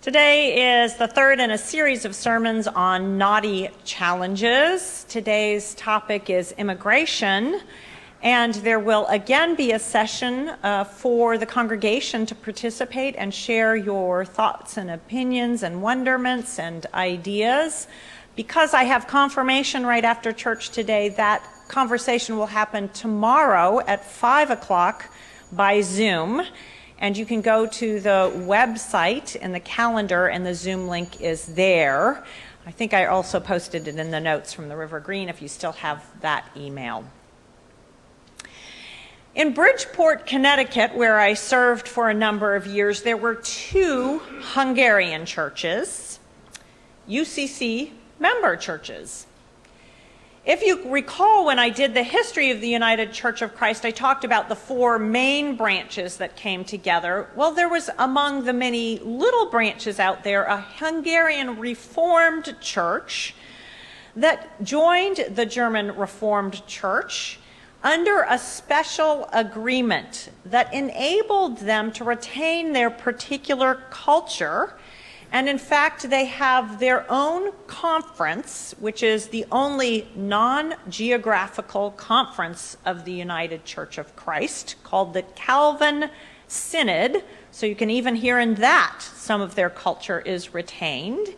Today is the third in a series of sermons on Knotty challenges. Today's topic is immigration, and there will again be a session for the congregation to participate and share your thoughts and opinions and wonderments and ideas. Because I have confirmation right after church today, that conversation will happen tomorrow at 5 o'clock by Zoom. And you can go to the website and the calendar, and the Zoom link is there. I think I also posted it in the notes from the River Green if you still have that email. In Bridgeport, Connecticut, where I served for a number of years, there were two Hungarian churches, UCC member churches. If you recall, when I did the history of the United Church of Christ, I talked about the four main branches that came together. Well, there was among the many little branches out there a Hungarian Reformed Church that joined the German Reformed Church under a special agreement that enabled them to retain their particular culture. And in fact, they have their own conference, which is the only non-geographical conference of the United Church of Christ, called the Calvin Synod. So you can even hear in that some of their culture is retained.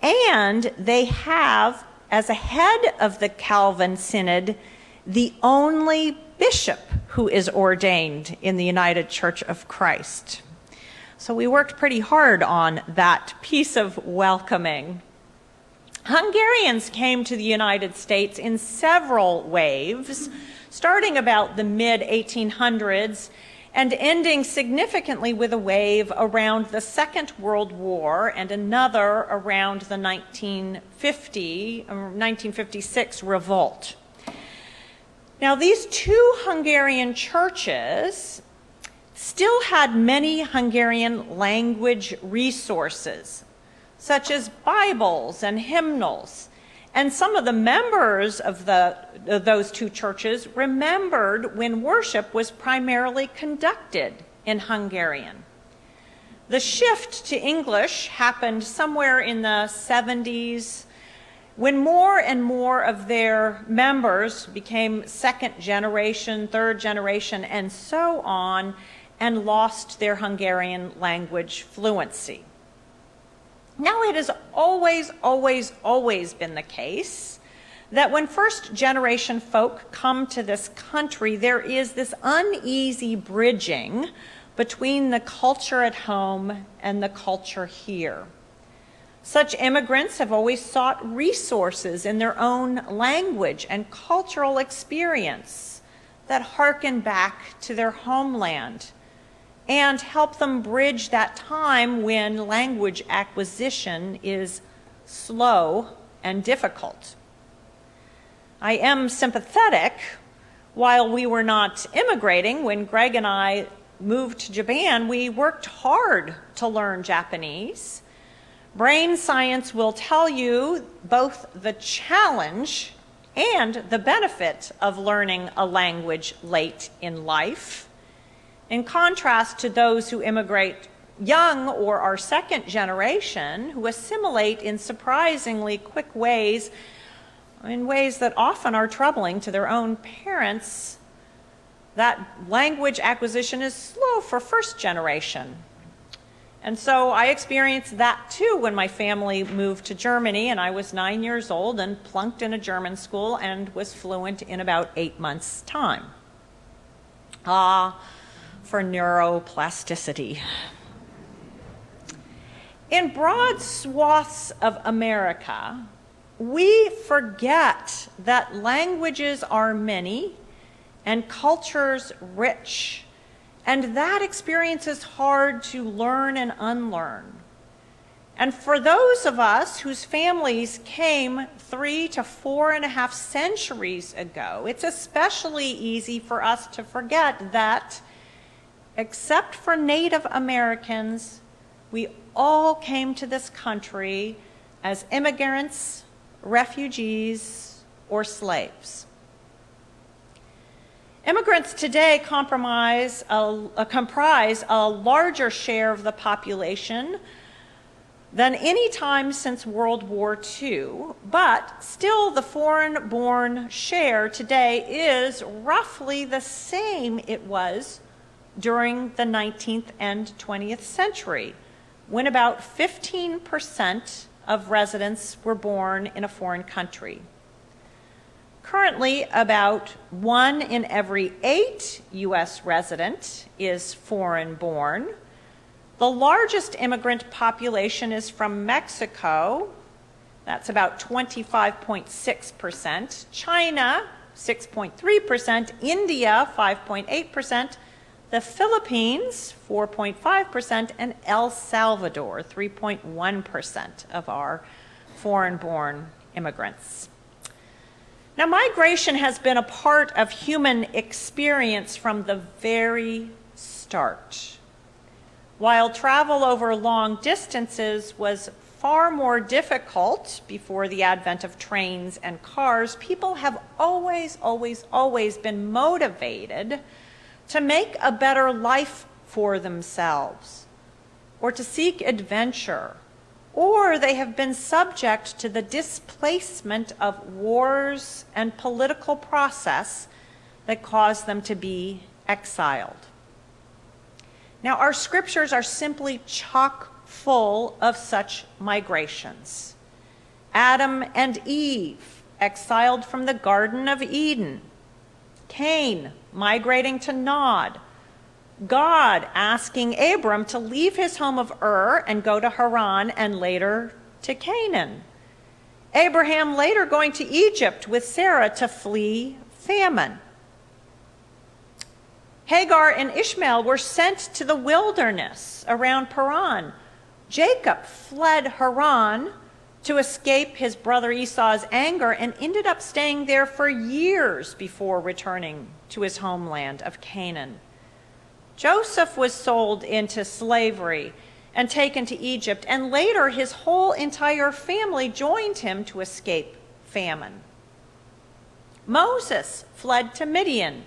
And they have, as a head of the Calvin Synod, the only bishop who is ordained in the United Church of Christ. So we worked pretty hard on that piece of welcoming. Hungarians came to the United States in several waves, starting about the mid-1800s and ending significantly with a wave around the Second World War and another around the 1956 revolt. Now, these two Hungarian churches still had many Hungarian language resources, such as Bibles and hymnals. And some of the members of those two churches remembered when worship was primarily conducted in Hungarian. The shift to English happened somewhere in the 70s, when more and more of their members became second generation, third generation, and so on, and lost their Hungarian language fluency. Now, it has always been the case that when first generation folk come to this country, there is this uneasy bridging between the culture at home and the culture here. Such immigrants have always sought resources in their own language and cultural experience that harken back to their homeland and help them bridge that time when language acquisition is slow and difficult. I am sympathetic. While we were not immigrating, when Greg and I moved to Japan, we worked hard to learn Japanese. Brain science will tell you both the challenge and the benefit of learning a language late in life. In contrast to those who immigrate young or are second generation, who assimilate in surprisingly quick ways, in ways that often are troubling to their own parents, that language acquisition is slow for first generation. And so I experienced that too when my family moved to Germany, and I was 9 years old and plunked in a German school and was fluent in about 8 months' time. For neuroplasticity. In broad swaths of America, we forget that languages are many and cultures rich, and that experience is hard to learn and unlearn. And for those of us whose families came 3 to 4.5 centuries ago, it's especially easy for us to forget that except for Native Americans, we all came to this country as immigrants, refugees, or slaves. Immigrants today comprise a larger share of the population, than any time since World War II, but still the foreign-born share today is roughly the same it was during the 19th and 20th century, when about 15% of residents were born in a foreign country. Currently, about 1 in every 8 U.S. resident is foreign-born. The largest immigrant population is from Mexico. That's about 25.6%. China, 6.3%. India, 5.8%. The Philippines, 4.5%. And El Salvador, 3.1% of our foreign-born immigrants. Now, migration has been a part of human experience from the very start. While travel over long distances was far more difficult before the advent of trains and cars, people have always been motivated to make a better life for themselves, or to seek adventure, or they have been subject to the displacement of wars and political process that caused them to be exiled. Now, our scriptures are simply chock full of such migrations. Adam and Eve, exiled from the Garden of Eden. Cain, migrating to Nod. God asking Abram to leave his home of Ur and go to Haran and later to Canaan. Abraham later going to Egypt with Sarah to flee famine. Hagar and Ishmael were sent to the wilderness around Paran. Jacob fled Haran to escape his brother Esau's anger and ended up staying there for years before returning to his homeland of Canaan. Joseph was sold into slavery and taken to Egypt, and later his whole entire family joined him to escape famine. Moses fled to Midian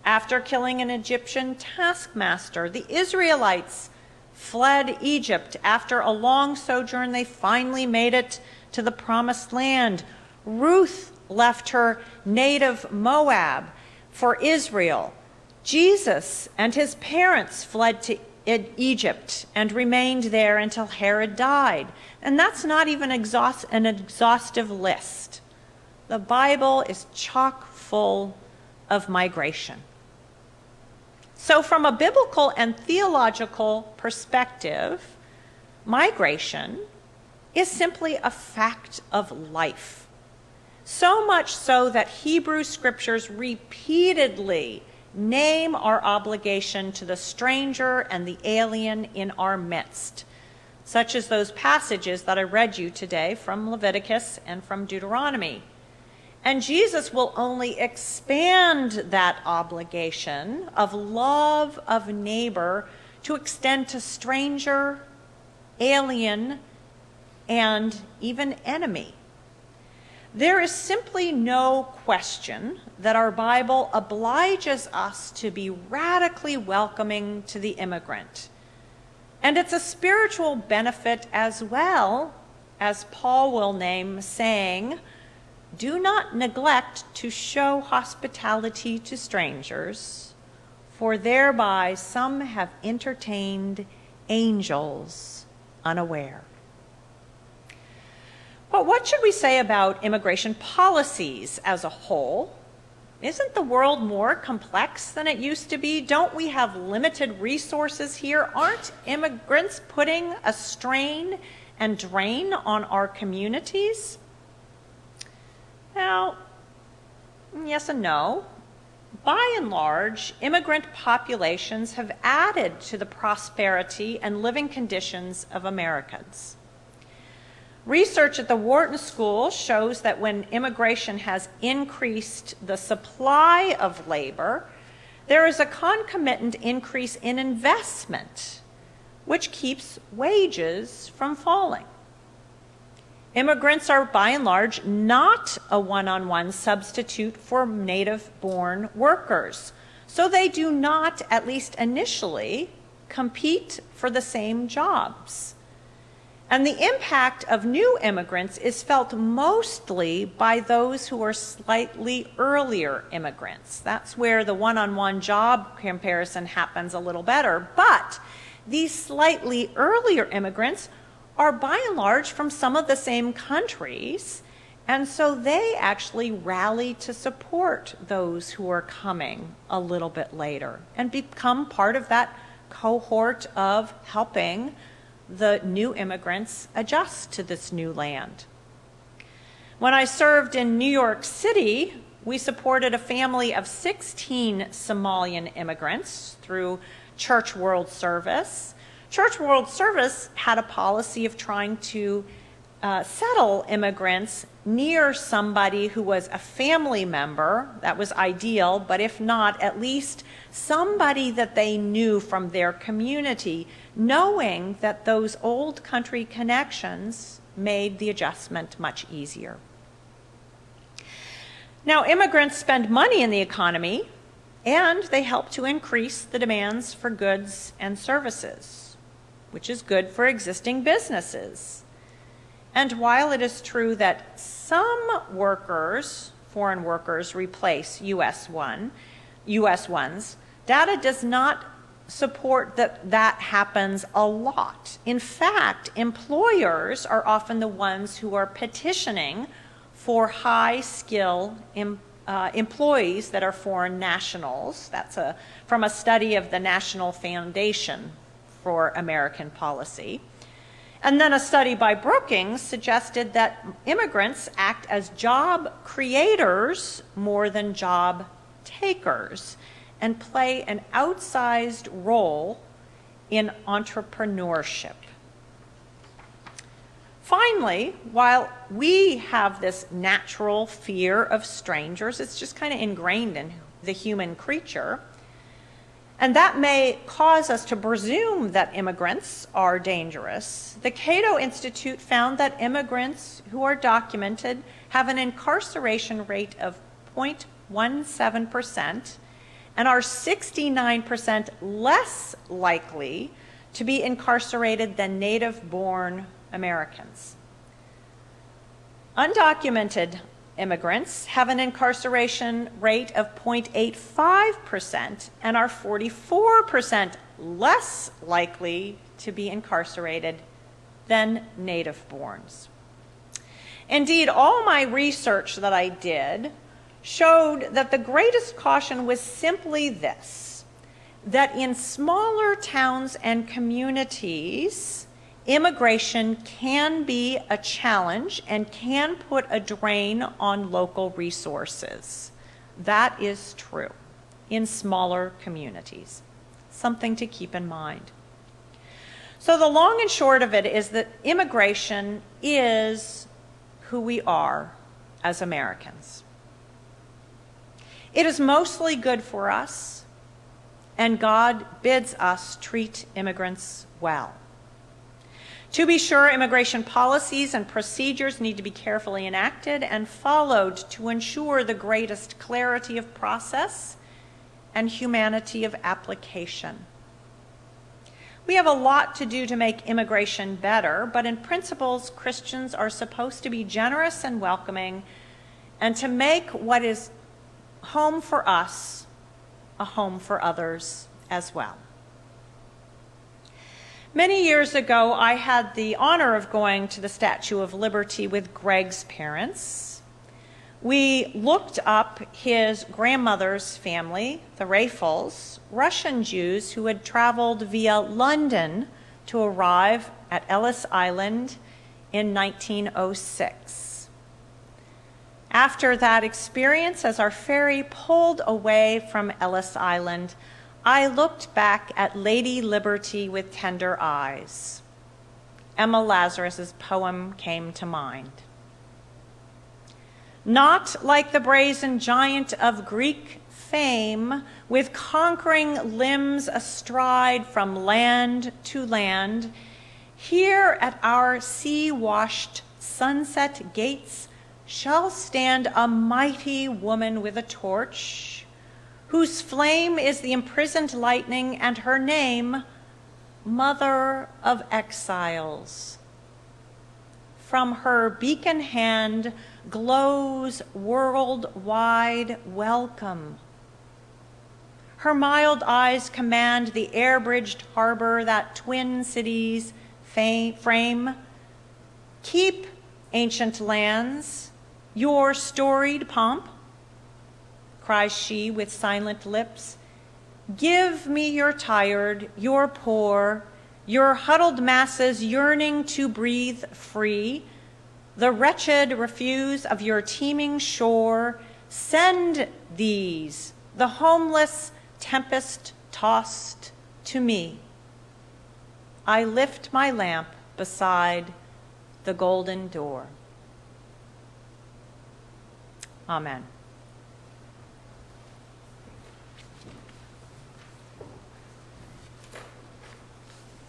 after killing an Egyptian taskmaster. The Israelites fled Egypt. After a long sojourn, they finally made it to the Promised Land. Ruth left her native Moab for Israel. Jesus and his parents fled to Egypt and remained there until Herod died. And that's not even an exhaustive list. The Bible is chock full of migration. So from a biblical and theological perspective, migration is simply a fact of life. So much so that Hebrew scriptures repeatedly name our obligation to the stranger and the alien in our midst, such as those passages that I read you today from Leviticus and from Deuteronomy. And Jesus will only expand that obligation of love of neighbor to extend to stranger, alien, and even enemy. There is simply no question that our Bible obliges us to be radically welcoming to the immigrant. And it's a spiritual benefit as well, as Paul will name, saying, "Do not neglect to show hospitality to strangers, for thereby some have entertained angels unaware." But what should we say about immigration policies as a whole? Isn't the world more complex than it used to be? Don't we have limited resources here? Aren't immigrants putting a strain and drain on our communities? Now, yes and no. By and large, immigrant populations have added to the prosperity and living conditions of Americans. Research at the Wharton School shows that when immigration has increased the supply of labor, there is a concomitant increase in investment, which keeps wages from falling. Immigrants are, by and large, not a one-on-one substitute for native-born workers, so they do not, at least initially, compete for the same jobs. And the impact of new immigrants is felt mostly by those who are slightly earlier immigrants. That's where the one-on-one job comparison happens a little better. But these slightly earlier immigrants are by and large from some of the same countries, and so they actually rally to support those who are coming a little bit later and become part of that cohort of helping the new immigrants adjust to this new land. When I served in New York City, we supported a family of 16 Somalian immigrants through Church World Service. Church World Service had a policy of trying to settle immigrants near somebody who was a family member. That was ideal, but if not, at least somebody that they knew from their community, knowing that those old country connections made the adjustment much easier. Now, immigrants spend money in the economy, and they help to increase the demands for goods and services, which is good for existing businesses. And while it is true that some workers, foreign workers, replace U.S. ones, data does not support that happens a lot. In fact, employers are often the ones who are petitioning for high-skill employees that are foreign nationals. That's from a study of the National Foundation for American Policy. And then a study by Brookings suggested that immigrants act as job creators more than job takers and play an outsized role in entrepreneurship. Finally, while we have this natural fear of strangers, it's just kind of ingrained in the human creature, and that may cause us to presume that immigrants are dangerous. The Cato Institute found that immigrants who are documented have an incarceration rate of 0.17% and are 69% less likely to be incarcerated than native-born Americans. Undocumented immigrants have an incarceration rate of 0.85% and are 44% less likely to be incarcerated than native-borns. Indeed, all my research that I did showed that the greatest caution was simply this, that in smaller towns and communities, immigration can be a challenge and can put a drain on local resources. That is true in smaller communities. Something to keep in mind. So the long and short of it is that immigration is who we are as Americans. It is mostly good for us, and God bids us treat immigrants well. To be sure, immigration policies and procedures need to be carefully enacted and followed to ensure the greatest clarity of process and humanity of application. We have a lot to do to make immigration better, but in principles, Christians are supposed to be generous and welcoming and to make what is home for us a home for others as well. Many years ago, I had the honor of going to the Statue of Liberty with Greg's parents. We looked up his grandmother's family, the Raffles, Russian Jews who had traveled via London to arrive at Ellis Island in 1906. After that experience, as our ferry pulled away from Ellis Island, I looked back at Lady Liberty with tender eyes. Emma Lazarus's poem came to mind. Not like the brazen giant of Greek fame, with conquering limbs astride from land to land, here at our sea-washed sunset gates shall stand a mighty woman with a torch, whose flame is the imprisoned lightning, and her name, Mother of Exiles, from her beacon hand glows worldwide welcome. Her mild eyes command the air-bridged harbor that twin cities frame. Keep, ancient lands, your storied pomp, cries she with silent lips. Give me your tired, your poor, your huddled masses yearning to breathe free. The wretched refuse of your teeming shore. Send these, the homeless, tempest-tossed, to me. I lift my lamp beside the golden door. Amen.